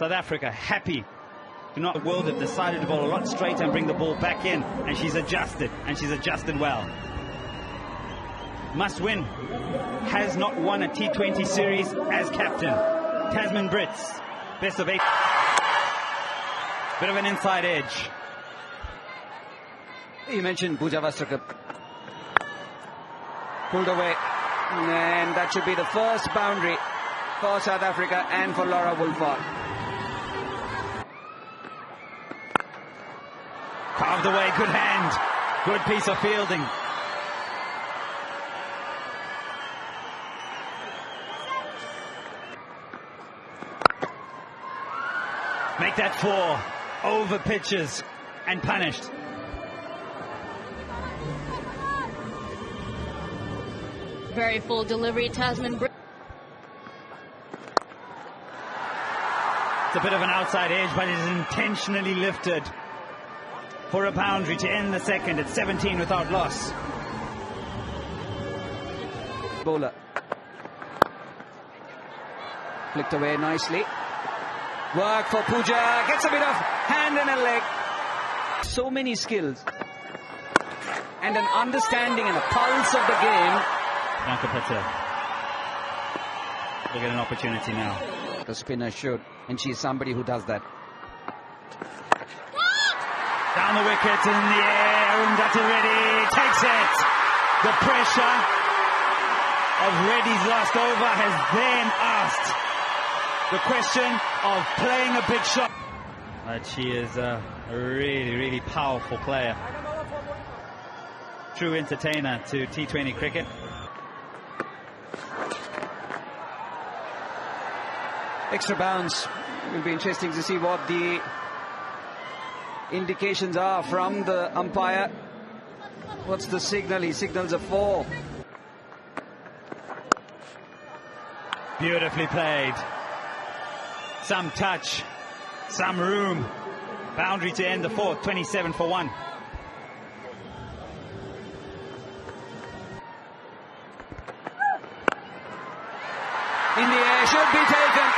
South Africa happy to not. The world have decided to bowl a lot straighter and bring the ball back in, and she's adjusted well. Must win. Has not won a T20 series as captain. Tasman Brits, best of 8. Bit of an inside edge. You mentioned Pooja Vastraka. Pulled away, and that should be the first boundary for South Africa and for Laura Wolford. Carved away, good hand. Good piece of fielding. Make that 4 over pitches and punished. Very full delivery, Tasman. It's a bit of an outside edge, but it is intentionally lifted for a boundary to end the second. It's 17 without loss. Bowler. Flicked away nicely. Work for Pooja. Gets a bit of hand and a leg. So many skills. And an understanding and a pulse of the game. Bianca Patel will get an opportunity now. The spinner should, and she's somebody who does that. Down the wicket, in the air, Undati Reddy takes it. The pressure of Reddy's last over has then asked the question of playing a big shot. But she is a really, really powerful player. True entertainer to T20 cricket. Extra bounce. It will be interesting to see what the indications are from the umpire. What's the signal? He signals a 4. Beautifully played. Some touch, some room. Boundary to end the 4th, 27 for 1. In the air, should be taken.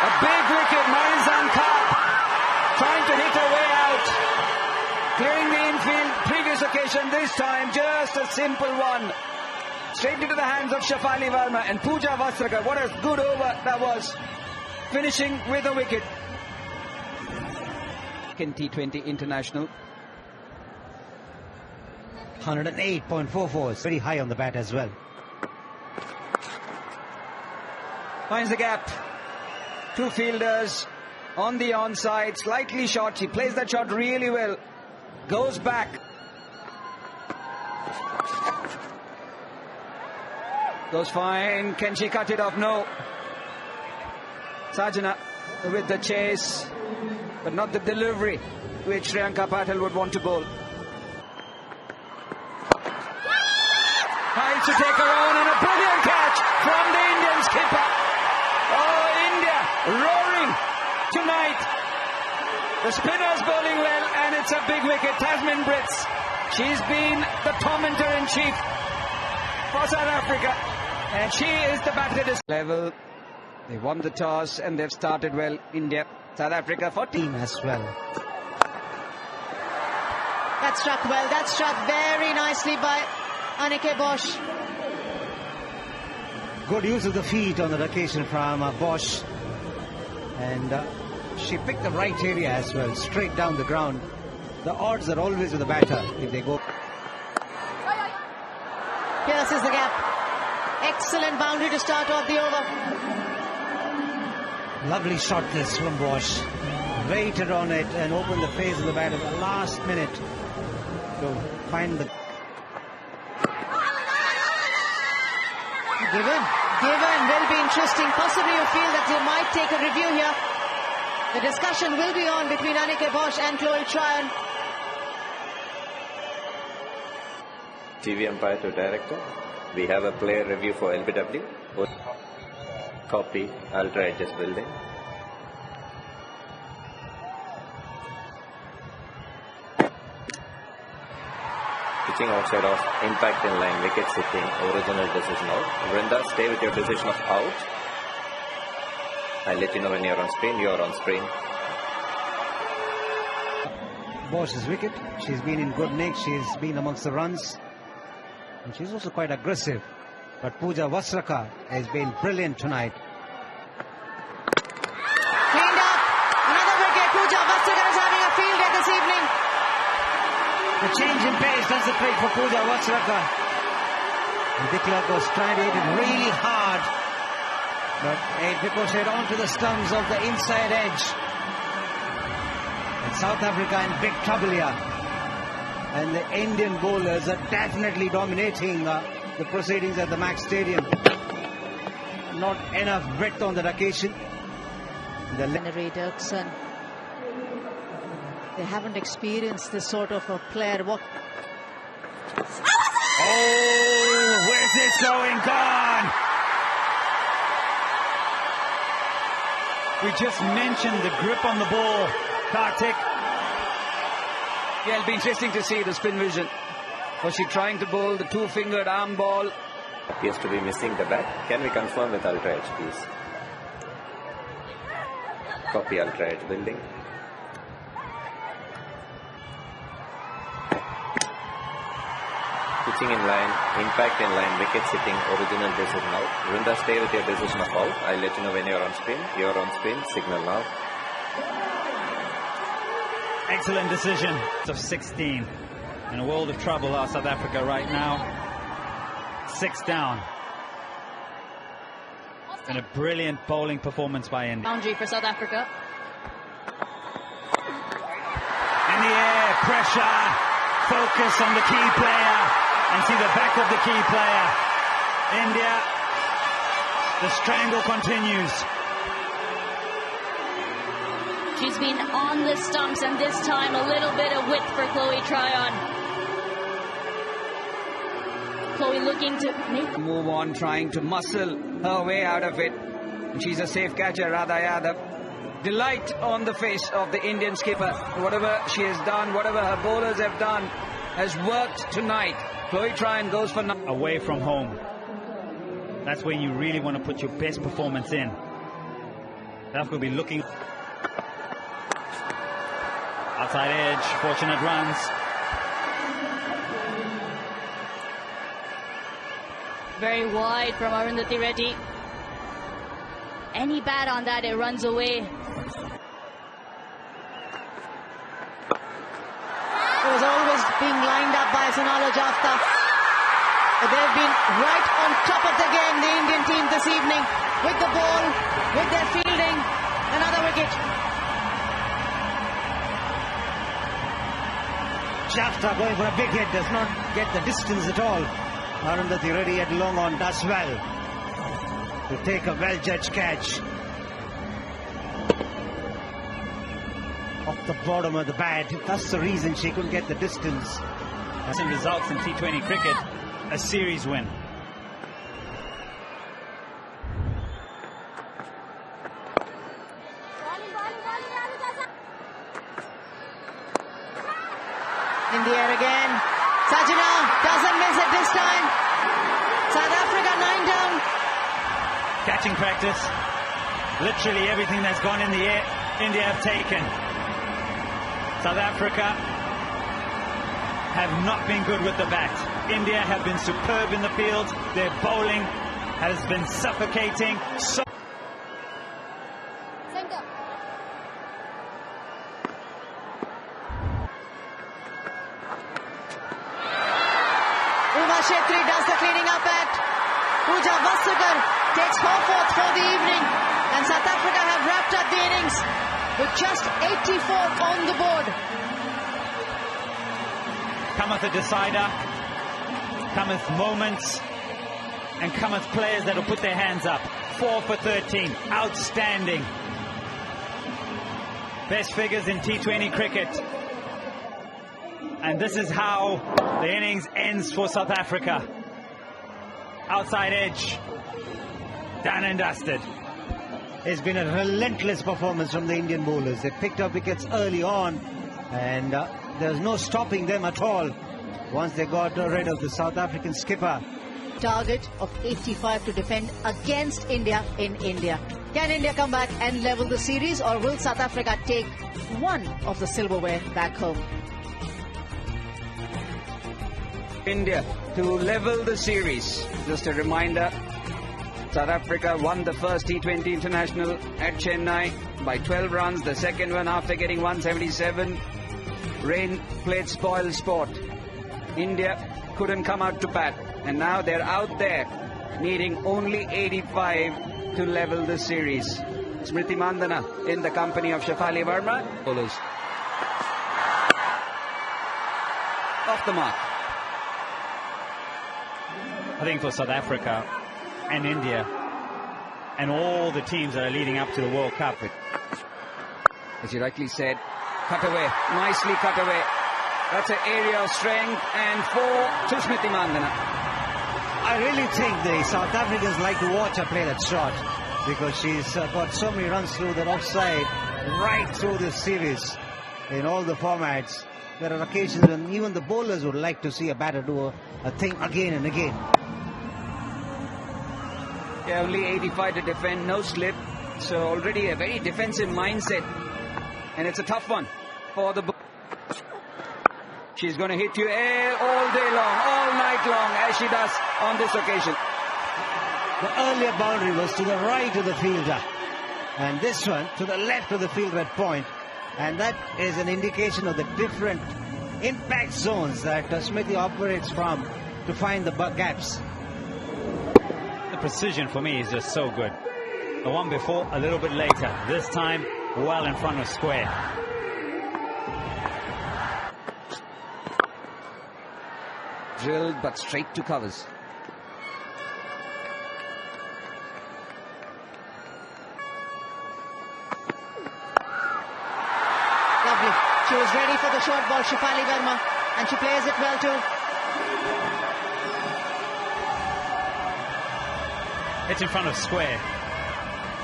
A big wicket, Marizan Kaap trying to hit her way out. Clearing the infield, previous occasion, this time just a simple one. Straight into the hands of Shafali Verma and Pooja Vastraka. What a good over that was. Finishing with a wicket. In T20 International. 108.44 is very high on the bat as well. Finds the gap. 2 fielders on the onside, slightly short. She plays that shot really well. Goes back. Goes fine. Can she cut it off? No. Sajana with the chase, but not the delivery which Priyanka Patel would want to bowl. Tries to take her on, and a brilliant catch from the Indian skipper. Oh, India roaring tonight. The spinner's bowling well, and it's a big wicket. Tasman Brits. She's been the tormentor-in-chief for South Africa, and she is the batter this level. They won the toss, and they've started well. India, South Africa 14 as well. That struck well. That struck very nicely by Anneke Bosch. Good use of the feet on that occasion from Bosch. And she picked the right area as well, straight down the ground. The odds are always with the batter if they go. Pierces the gap. Excellent boundary to start off the over. Lovely shot this from Bosch. Waited on it and opened the face of the bat at the last minute to find the... Given will be interesting. Possibly you feel that they might take a review here. The discussion will be on between Anneke Bosch and Chloe Tryon. TV umpire to director. We have a player review for LBW. Copy, ultra edges building. Pitching outside of impact in line, wicket sitting, original decision out. Vrinda, stay with your decision of out. I'll let you know when you're on screen. You're on screen. Bosch's wicket. She's been in good nick. She's been amongst the runs. And she's also quite aggressive. But Pooja Vasraka has been brilliant tonight. Cleaned up. Another wicket. Pooja Vasraka is having a field day this evening. The change in pace does the trick for Pooja Vasraka. And De Klerk was trying to hit it really hard. But it ricocheted onto the stumps of the inside edge. And South Africa in big trouble here. And the Indian bowlers are definitely dominating the proceedings at the Max Stadium. Not enough breadth on that occasion. Henry Dirksen. They haven't experienced this sort of a player. Oh, where's this going? Gone! We just mentioned the grip on the ball, Kartik. Yeah, it'll be interesting to see the spin vision. Was she trying to bowl the two-fingered arm ball? Appears to be missing the bat. Can we confirm with Ultra Edge, please? Copy Ultra Edge building. Pitching in line, impact in line, wicket sitting, original decision out. Vrinda, stay with your decision of out. I'll let you know when you're on screen. You're on screen, signal now. Excellent decision. Of 16. In a world of trouble are South Africa right now. 6 down. It's been a brilliant bowling performance by India. Boundary for South Africa. In the air, pressure, focus on the key player, and see the back of the key player. India, the strangle continues. She's been on the stumps, and this time a little bit of width for Chloe Tryon. Chloe looking to move on, trying to muscle her way out of it. And she's a safe catcher, Radha Yadav. Delight on the face of the Indian skipper. Whatever she has done, whatever her bowlers have done, has worked tonight. Chloe Tryon goes for away from home. That's when you really want to put your best performance in. That's going to be looking outside edge, fortunate runs. very wide from Arundhati Reddy. Any bat on that, it runs away. It was always being lined up by Sunala Jafta. They've been right on top of the game, the Indian team this evening, with the ball, with their fielding. Another wicket. Jafta going for a big hit, does not get the distance at all. Arundhati Reddy at long on does well to take a well-judged catch. Off the bottom of the bat. That's the reason she couldn't get the distance. That's in results in T20 cricket, a series win. In the air again. Sajina doesn't miss it this time. South Africa 9 down. Catching practice. Literally everything that's gone in the air, India have taken. South Africa have not been good with the bat. India have been superb in the field. Their bowling has been suffocating. Shetri does the cleaning up at Pooja Vasraka takes 4/4 for the evening, and South Africa have wrapped up the innings with just 84 on the board. Cometh a decider, cometh moments, and cometh players that will put their hands up. 4 for 13, outstanding. Best figures in T20 cricket. And this is how the innings ends for South Africa. Outside edge, done and dusted. It's been a relentless performance from the Indian bowlers. They picked up wickets early on, and there's no stopping them at all once they got rid of the South African skipper. Target of 85 to defend against India in India. Can India come back and level the series, or will South Africa take one of the silverware back home? India to level the series. Just a reminder, South Africa won the first T20 international at Chennai by 12 runs. The second one after getting 177. Rain played spoil sport. India couldn't come out to bat, and now they're out there needing only 85 to level the series. Smriti Mandhana in the company of Shefali Verma. Bowlers off the mark. I think for South Africa and India and all the teams that are leading up to the World Cup, as you rightly said, cut away, nicely cut away. That's an area of strength, and four to Smriti Mandhana. I really think the South Africans like to watch her play that shot, because she's got so many runs through that offside right through this series in all the formats. There are occasions when even the bowlers would like to see a batter do a thing again and again. Yeah, only 85 to defend, no slip. So already a very defensive mindset. And it's a tough one for the... She's going to hit you all day long, all night long, as she does on this occasion. The earlier boundary was to the right of the fielder, and this one to the left of the fielder at point. And that is an indication of the different impact zones that Smriti operates from to find the gaps. the precision for me is just so good. The one before, a little bit later. This time, well in front of square. Drilled but straight to covers. Lovely. She was ready for the short ball, Shefali Verma, and she plays it well too. It's in front of square.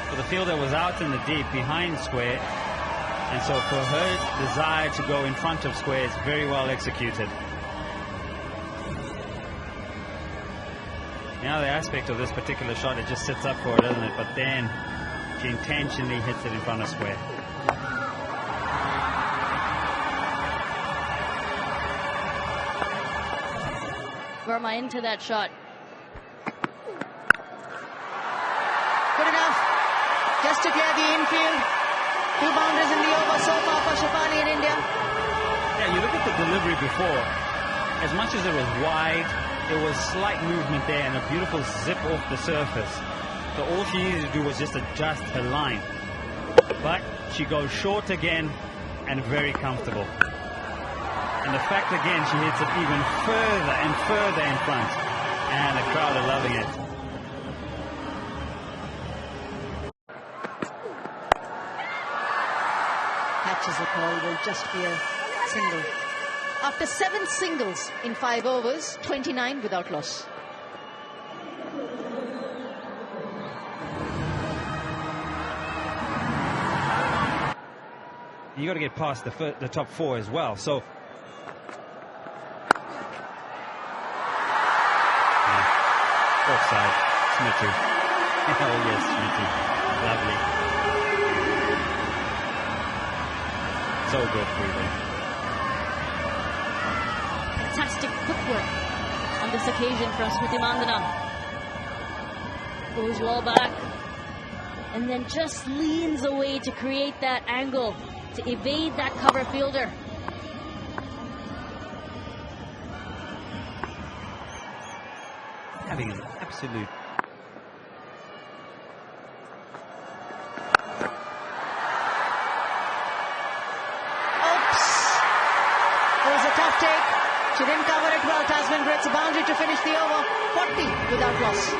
So the fielder was out in the deep behind square, and so for her desire to go in front of square is very well executed. Now the aspect of this particular shot, it just sits up for her, doesn't it? But then she intentionally hits it in front of square. Verma into that shot. Good enough. Just to clear the infield. 2 boundaries in the over so far for Shefali in India. Yeah, you look at the delivery before. As much as it was wide, there was slight movement there and a beautiful zip off the surface. So all she needed to do was just adjust her line. But she goes short again and very comfortable. And the fact again she hits it even further and further in front. And the crowd are loving it. Catches the call, will just be a single. After 7 singles in 5 overs, 29 without loss. You got to get past the top 4 as well. So offside, Smithy. Oh yes, Smithy. Lovely. So good for you. Fantastic footwork on this occasion from Smriti Mandhana. Goes well back and then just leans away to create that angle to evade that cover fielder. Having an absolute She didn't cover it well. Tasman gets a boundary to finish the over. 40 without loss.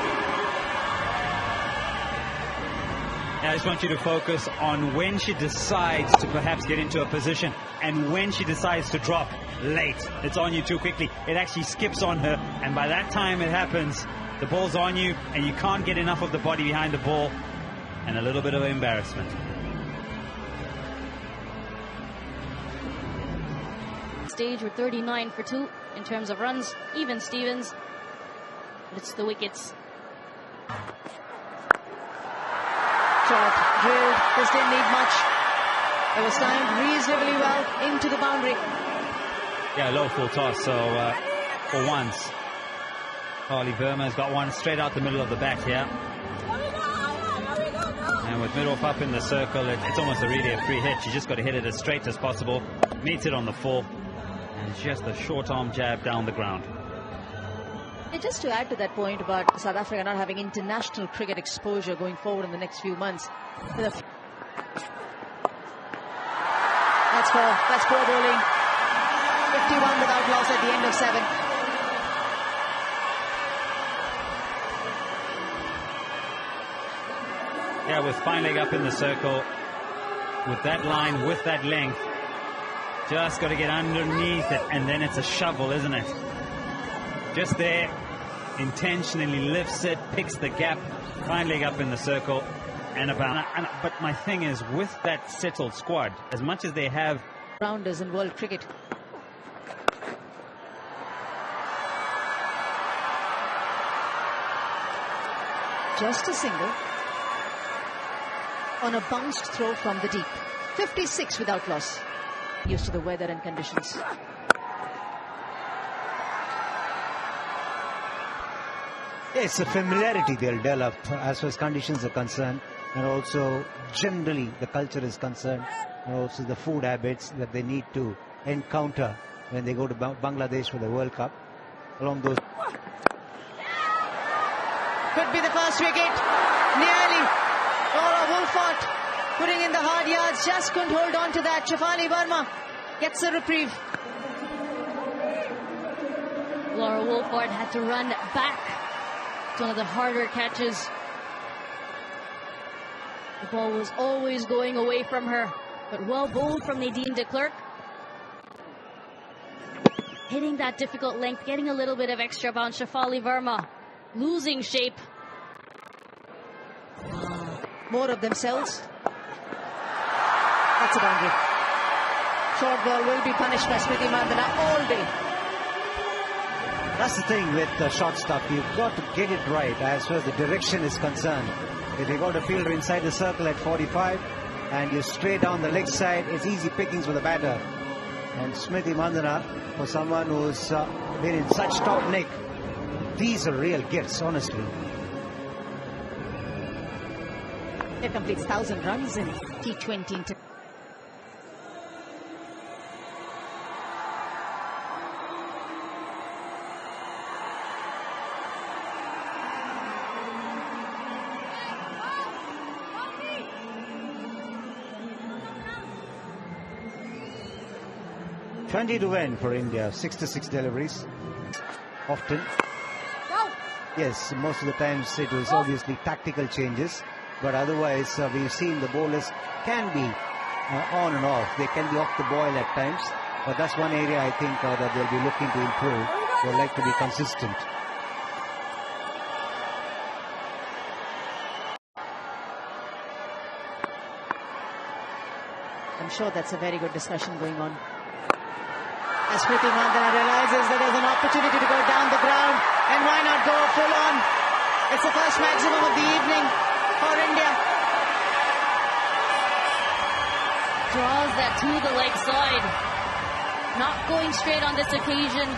I just want you to focus on when she decides to perhaps get into a position and when she decides to drop late. It's on you too quickly. It actually skips on her, and by that time it happens, the ball's on you and you can't get enough of the body behind the ball, and a little bit of embarrassment. Stage with 39 for 2 in terms of runs, even Stevens, but it's the wickets. Shot drilled, this didn't need much. It was timed reasonably well into the boundary. Yeah, low full toss, so for once, Harley Verma's got one straight out the middle of the bat here. And with Middleoff up in the circle, it's almost really a free hit. You just got to hit it as straight as possible. Meets it on the full. And just a short arm jab down the ground. And just to add to that point about South Africa not having international cricket exposure going forward in the next few months. That's poor bowling. 51 without loss at the end of 7. Yeah, with fine leg up in the circle, with that line, with that length, just got to get underneath it, and then it's a shovel, isn't it? Just there, intentionally lifts it, picks the gap, fine leg up in the circle, and about. But my thing is, with that settled squad, as much as they have rounders in world cricket, just a single on a bounced throw from the deep. 56 without loss. Used to the weather and conditions. It's a familiarity they'll develop as far as conditions are concerned, and also generally the culture is concerned, and also the food habits that they need to encounter when they go to Bangladesh for the World Cup. Along those. Could be the first wicket. Nearly. Laura Wolford putting in the hard yards. Just couldn't hold on to that. Shafali Verma gets a reprieve. Laura Wolford had to run back. It's one of the harder catches. The ball was always going away from her. But well bowled from Nadine de Klerk. Hitting that difficult length, getting a little bit of extra bounce. Shafali Verma losing shape. More of themselves. That's a boundary. Short ball will be punished by Smriti Mandhana all day. That's the thing with the short stuff. You've got to get it right as far as the direction is concerned. If you got a fielder inside the circle at 45 and you straight down the leg side, it's easy pickings for the batter. And Smriti Mandhana, for someone who's been in such top nick, these are real gifts, honestly. It completes 1,000 runs in T20. $20 to win for India. 6 deliveries. Often. Yes, most of the times it was obviously tactical changes. But otherwise, we've seen the bowlers can be on and off. They can be off the boil at times. But that's one area I think that they'll be looking to improve. They'd like to be consistent. I'm sure that's a very good discussion going on. As Smriti Mandhana realizes that there's an opportunity to go down the ground, and why not go full on? It's the first maximum of the evening for India. Draws that to the leg side. Not going straight on this occasion.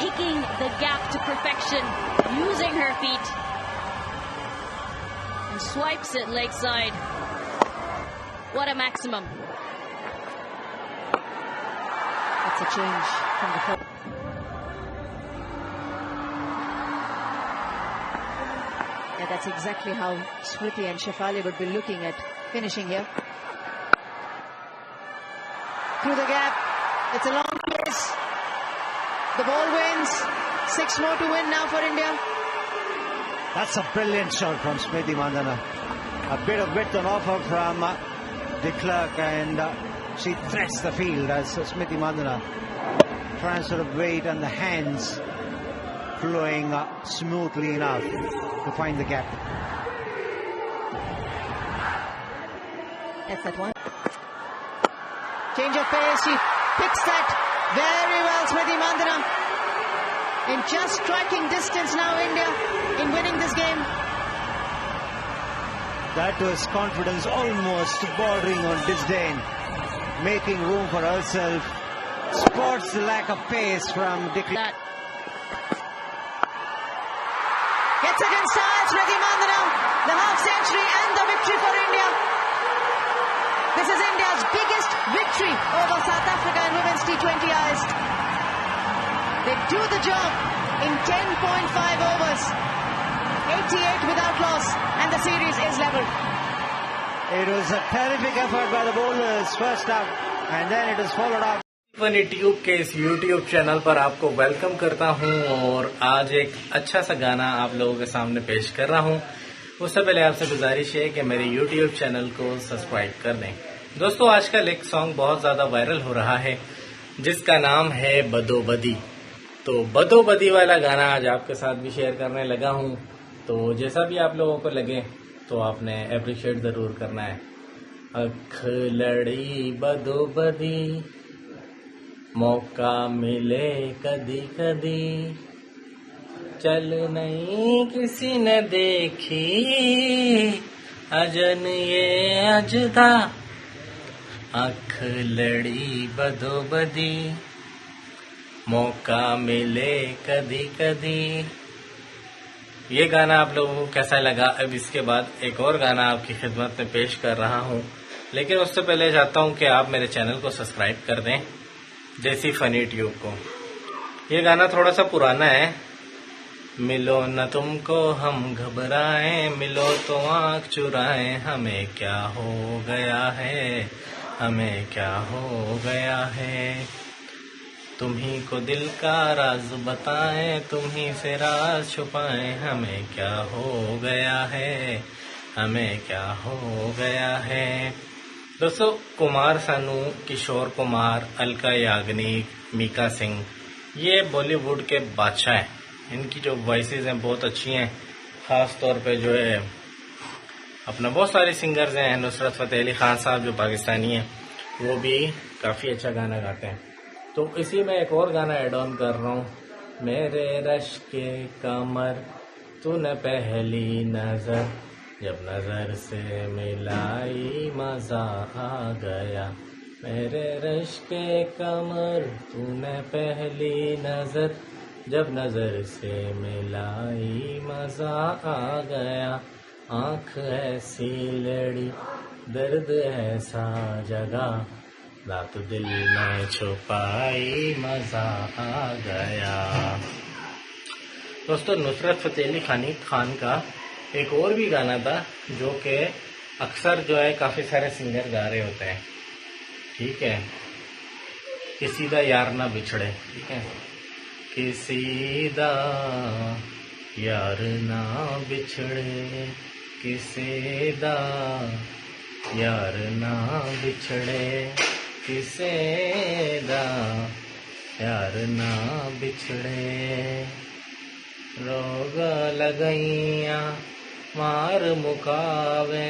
Picking the gap to perfection. Using her feet. And swipes it leg side. What a maximum. That's a change from the first. Yeah, that's exactly how Smriti and Shefali would be looking at finishing here. Through the gap. It's a long pace. The ball wins. 6 more to win now for India. That's a brilliant shot from Smriti Mandhana. A bit of width on offer from de Klerk, and she threats the field as Smriti Mandhana. Transfer of weight and the hands flowing smoothly enough to find the gap. That's that one. Change of pace. She picks that very well, Smriti Mandhana. In just striking distance now, India in winning this game. That was confidence almost bordering on disdain, making room for herself. Spots the lack of pace from Dick. Gets against stars, Ricky Mandanam, the half century and the victory for India. This is India's biggest victory over South Africa in women's T20 eyes. They do the job in 10.5 overs, 88 without loss, and the series is level. It was a terrific effort by the bowlers first up, and then it was followed up. T20 tube के इस YouTube channel पर आपको welcome करता हूं और आज एक अच्छा सा गाना आप लोगों के सामने पेश कर रहा हूं। उससे पहले आपसे गुजारिश है कि मेरे YouTube चैनल को सब्सक्राइब कर दें। दोस्तों, आजकल एक सॉन्ग बहुत ज्यादा वायरल हो रहा है जिसका नाम है बदो बदी। तो बदो बदी वाला गाना आज आपके साथ भी शेयर करने लगा हूं। तो जैसा भी आप लोगों को लगे तो आपने अप्रिशिएट जरूर करना है। अख लड़ी बदो बदी, मौका मिले कदी कदी, चल नहीं किसी ने देखी, अजन ये अजदा, आँख लड़ी बदो बदी, मौका मिले कदी कदी। ये गाना आप लोगों को कैसा लगा? अब इसके बाद एक और गाना आपकी खिदमत में पेश कर रहा हूँ, लेकिन उससे पहले चाहता हूँ कि आप मेरे चैनल को सब्सक्राइब कर दें, जैसी फनी ट्यूब को। ये गाना थोड़ा सा पुराना है। मिलो न तुमको हम घबराएं, मिलो तो आँख चुराएं, हमें क्या हो गया है, हमें क्या हो गया है। तुम्ही को दिल का राज बताएं, तुम्ही से राज छुपाएं, हमें क्या हो गया है, हमें क्या हो गया है। दोस्तों, कुमार सानू, किशोर कुमार, अलका याग्निक, मीका सिंह, ये बॉलीवुड के बादशाह हैं। इनकी जो वॉइसेस हैं बहुत अच्छी हैं। खास तौर पे जो है अपना बहुत सारे सिंगर्स हैं। नुसरत फतेह अली खान साहब जो पाकिस्तानी हैं, वो भी काफ़ी अच्छा गाना गाते हैं। तो इसी में एक और गाना ऐड ऑन कर रहा हूँ। मेरे रश के कमर तूने पहली नजर, जब नजर से मिलाई मजा आ गया। मेरे रश के कमर तूने पहली नजर, जब नजर से मिलाई मजा आ गया। आँख ऐसी लड़ी दर्द ऐसा जगा, रात दिल में छुपाई मजा आ गया। दोस्तों, नुसरत फतेह अली खान का एक और भी गाना था जो कि अक्सर जो है काफी सारे सिंगर गा रहे होते हैं। ठीक है, किसी दा यार ना बिछड़े। ठीक है, किसी दा यार ना बिछड़े, किसी दा यार ना बिछड़े, किसी दा यार ना बिछड़े। रोग लगैया मार मुकावे,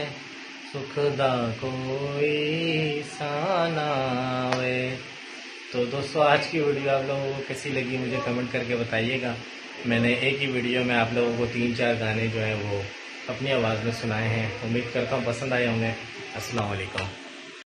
सुख दा कोई सानावे। तो दोस्तों, आज की वीडियो आप लोगों को कैसी लगी मुझे कमेंट करके बताइएगा। मैंने एक ही वीडियो में आप लोगों को 3-4 गाने जो हैं वो अपनी आवाज़ में सुनाए हैं। उम्मीद करता हूँ पसंद आए होंगे। अस्सलाम वालेकुम।